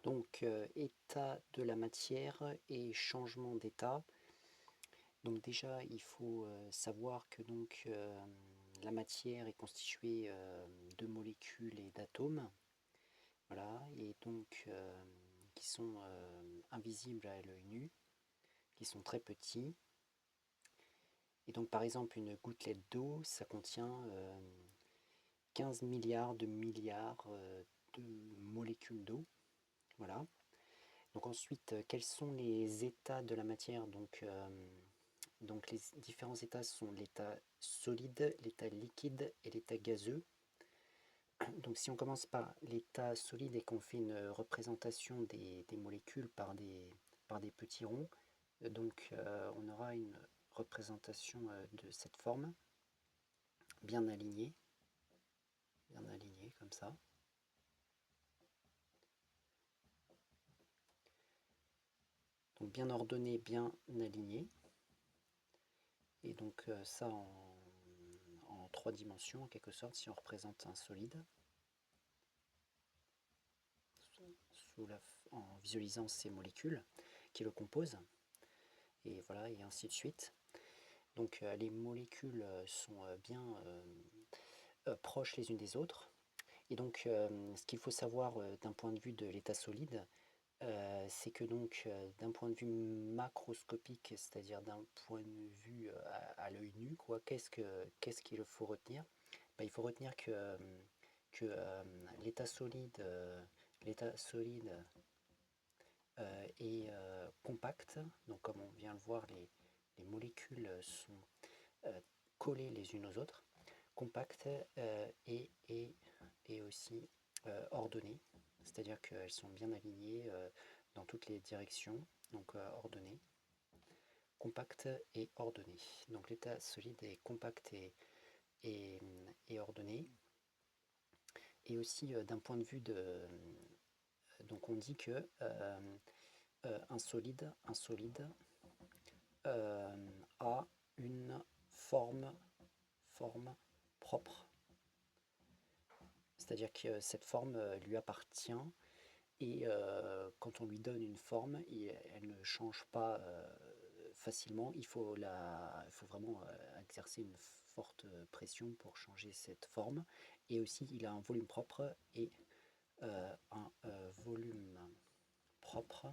Donc, état de la matière et changement d'état. Donc déjà, il faut savoir que donc, la matière est constituée de molécules et d'atomes, voilà, et donc qui sont invisibles à l'œil nu, qui sont très petits. Et donc par exemple, une gouttelette d'eau, ça contient 15 milliards de molécules d'eau, voilà. Donc ensuite, quels sont les états de la matière? Donc les différents états sont l'état solide, l'état liquide et l'état gazeux. Donc si on commence par l'état solide et qu'on fait une représentation des molécules par des petits ronds, donc on aura une représentation de cette forme, bien alignée comme ça. Donc bien ordonnée, bien alignée. Et donc ça en 3 dimensions en quelque sorte, si on représente un solide, en visualisant ces molécules qui le composent, et voilà, et ainsi de suite. Donc les molécules sont bien proches les unes des autres. Et donc ce qu'il faut savoir d'un point de vue de l'état solide, c'est que donc d'un point de vue macroscopique, c'est-à-dire d'un point de vue à l'œil nu, quoi, qu'est-ce qu'il faut retenir? Ben, il faut retenir que l'état solide, est compact. Donc comme on vient le voir, les molécules sont collées les unes aux autres, compactes et aussi ordonnées, c'est-à-dire qu'elles sont bien alignées dans toutes les directions, donc ordonnées, compactes et ordonnées. Donc l'état solide est compact et ordonné. Et aussi d'un point de vue de... Donc on dit que un solide a une forme propre. C'est-à-dire que cette forme lui appartient et quand on lui donne une forme, elle ne change pas facilement. Il faut vraiment exercer une forte pression pour changer cette forme. Et aussi, il a un volume propre et un volume propre.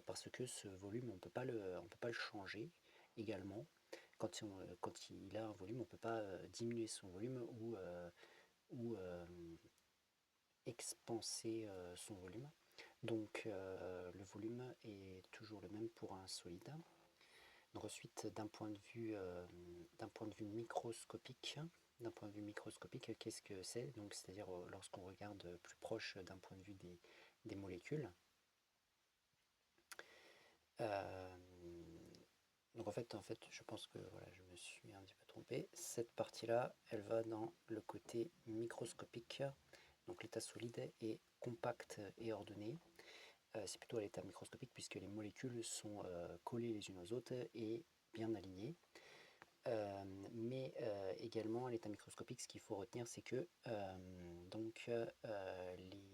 Parce que ce volume, on ne peut pas le changer également. Quand il a un volume, on ne peut pas diminuer son volume ou expanser son volume. Donc le volume est toujours le même pour un solide. Donc ensuite, d'un point de vue microscopique, qu'est-ce que c'est? Donc c'est-à-dire lorsqu'on regarde plus proche d'un point de vue des molécules. Donc en fait, je pense que voilà, je me suis un petit peu trompé. Cette partie-là, elle va dans le côté microscopique. Donc l'état solide est compact et ordonné. C'est plutôt à l'état microscopique puisque les molécules sont collées les unes aux autres et bien alignées. Mais également à l'état microscopique, ce qu'il faut retenir, c'est que les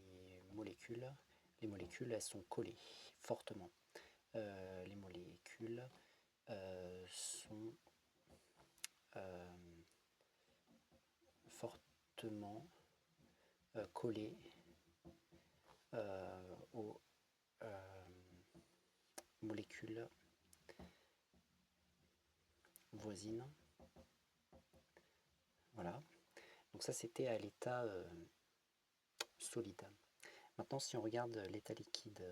molécules, elles sont collées fortement. Les molécules sont fortement collées aux molécules voisines. Voilà. Donc ça, c'était à l'état solide. Maintenant, si on regarde l'état liquide,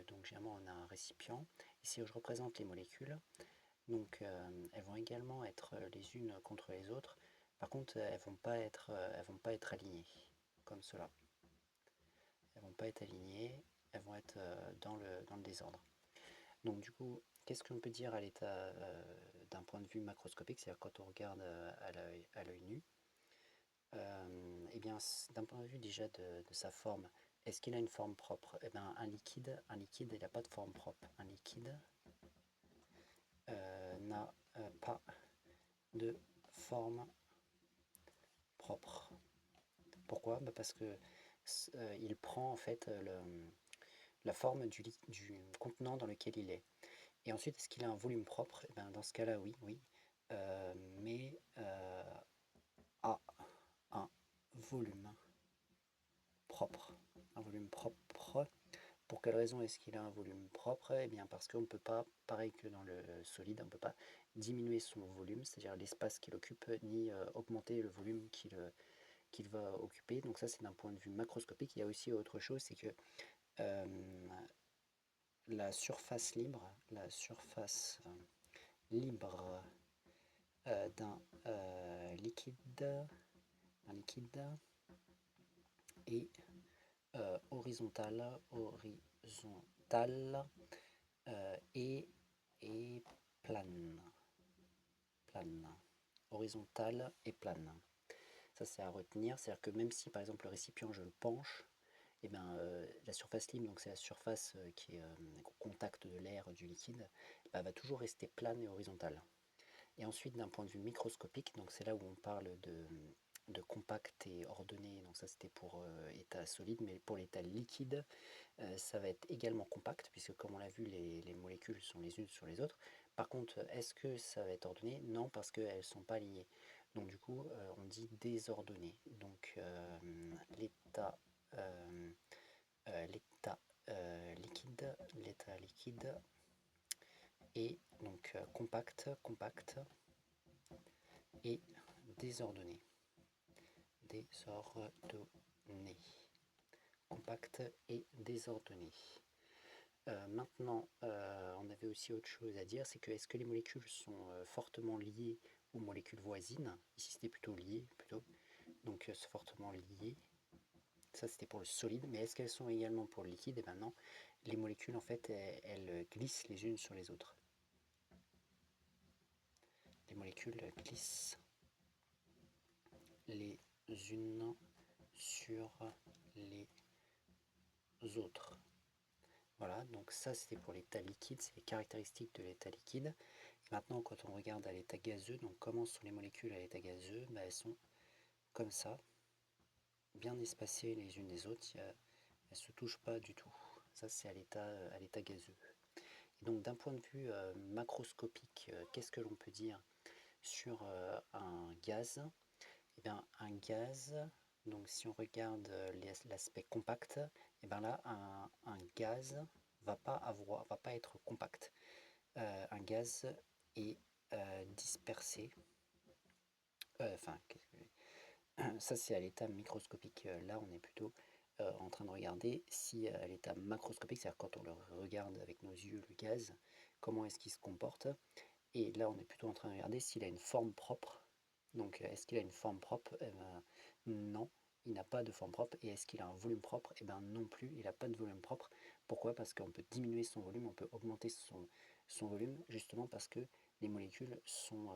donc généralement on a un récipient. Ici, je représente les molécules. Donc elles vont également être les unes contre les autres. Par contre, elles vont pas être alignées comme cela. Elles vont pas être alignées, elles vont être dans le désordre. Donc du coup, qu'est-ce qu'on peut dire à l'état d'un point de vue macroscopique, c'est-à-dire quand on regarde à l'œil nu? Eh bien, d'un point de vue déjà de sa forme, est-ce qu'il a une forme propre? Eh bien, un liquide, il n'a pas de forme propre. Un liquide n'a pas de forme propre. Pourquoi? Parce que il prend en fait la forme du contenant dans lequel il est. Et ensuite, est-ce qu'il a un volume propre? Eh ben, dans ce cas-là, oui, oui. Mais a un volume propre. Un volume propre. Pour quelle raison est-ce qu'il a un volume propre? Eh bien parce qu'on ne peut pas, pareil que dans le solide, on ne peut pas diminuer son volume, c'est-à-dire l'espace qu'il occupe, ni augmenter le volume qu'il va occuper. Donc ça, c'est d'un point de vue macroscopique. Il y a aussi autre chose, c'est que euh, la surface libre d'un liquide est horizontale et plane. Horizontale et plane. Ça, c'est à retenir. C'est-à-dire que même si, par exemple, le récipient, je le penche, et ben, la surface libre, donc c'est la surface qui est au contact de l'air du liquide, bah, va toujours rester plane et horizontale. Et ensuite, d'un point de vue microscopique, donc c'est là où on parle de compact et ordonné, donc ça c'était pour état solide, mais pour l'état liquide, ça va être également compact, puisque comme on l'a vu, les molécules sont les unes sur les autres. Par contre, est-ce que ça va être ordonné? Non, parce qu'elles ne sont pas liées. Donc du coup, on dit désordonné. Donc l'état liquide est donc compact et désordonné. Compact et désordonné. Maintenant, on avait aussi autre chose à dire, c'est que est-ce que les molécules sont fortement liées aux molécules voisines? Ici c'était plutôt lié, donc c'est fortement lié. Ça c'était pour le solide, mais est-ce qu'elles sont également pour le liquide? Et ben non, les molécules en fait elles glissent les unes sur les autres. Les molécules glissent les unes sur les autres. Voilà, donc ça c'était pour l'état liquide, c'est les caractéristiques de l'état liquide. Et maintenant, quand on regarde à l'état gazeux, donc comment sont les molécules à l'état gazeux? Elles sont comme ça, bien espacées les unes des autres, elles ne se touchent pas du tout. Ça c'est à l'état gazeux. Et donc d'un point de vue macroscopique, qu'est-ce que l'on peut dire sur un gaz? Eh bien, un gaz, donc si on regarde l'aspect compact, et bien là, un gaz va pas être compact. Un gaz est dispersé. Enfin, ça c'est à l'état microscopique. Là, on est plutôt en train de regarder si à l'état macroscopique, c'est-à-dire quand on le regarde avec nos yeux, le gaz, comment est-ce qu'il se comporte. Et là, on est plutôt en train de regarder s'il a une forme propre. Donc, est-ce qu'il a une forme propre? Eh ben, non, il n'a pas de forme propre. Et est-ce qu'il a un volume propre? Eh ben, non plus, il n'a pas de volume propre. Pourquoi? Parce qu'on peut diminuer son volume, on peut augmenter son volume, justement parce que les molécules sont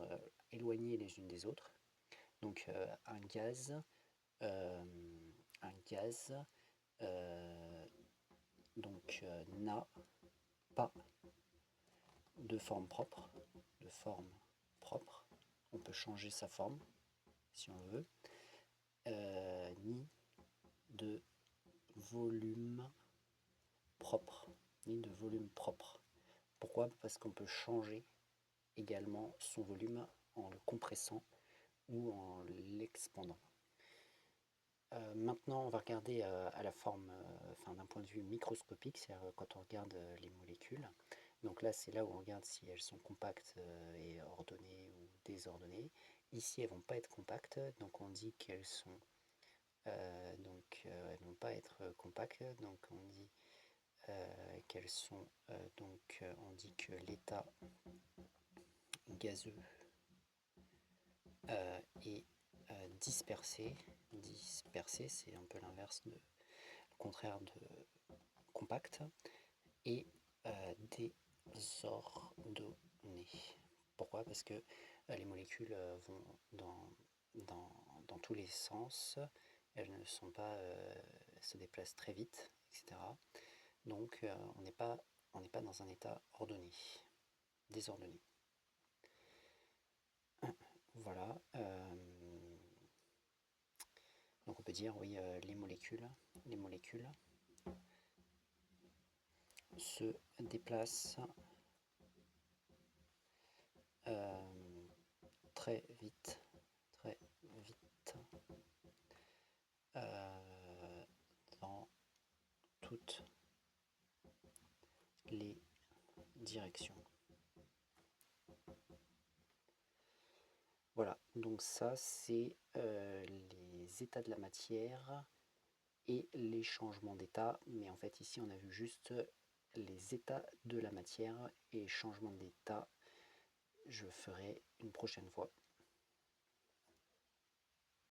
éloignées les unes des autres. Donc, un gaz n'a pas de forme propre. On peut changer sa forme si on veut, ni de volume propre. Pourquoi? Parce qu'on peut changer également son volume en le compressant ou en l'expandant. Maintenant, on va regarder à la forme, d'un point de vue microscopique, c'est-à-dire quand on regarde les molécules. Donc là, c'est là où on regarde si elles sont compactes et ordonnées ou désordonnées. Ici, elles ne vont pas être compactes, donc on dit qu'elles sont, elles ne vont pas être compactes. Donc on dit qu'elles sont, on dit que l'état gazeux est dispersé. Dispersé, c'est un peu l'inverse le contraire de compact, et désordonné. Pourquoi? Parce que les molécules vont dans tous les sens, elles ne sont pas, se déplacent très vite, etc. Donc on n'est pas dans un état ordonné, désordonné. Voilà. Donc on peut peut dire, oui, les molécules se déplacent très vite dans toutes les directions. Voilà, donc ça c'est les états de la matière et les changements d'état, mais en fait ici on a vu juste les états de la matière et changements d'état, je ferai une prochaine fois.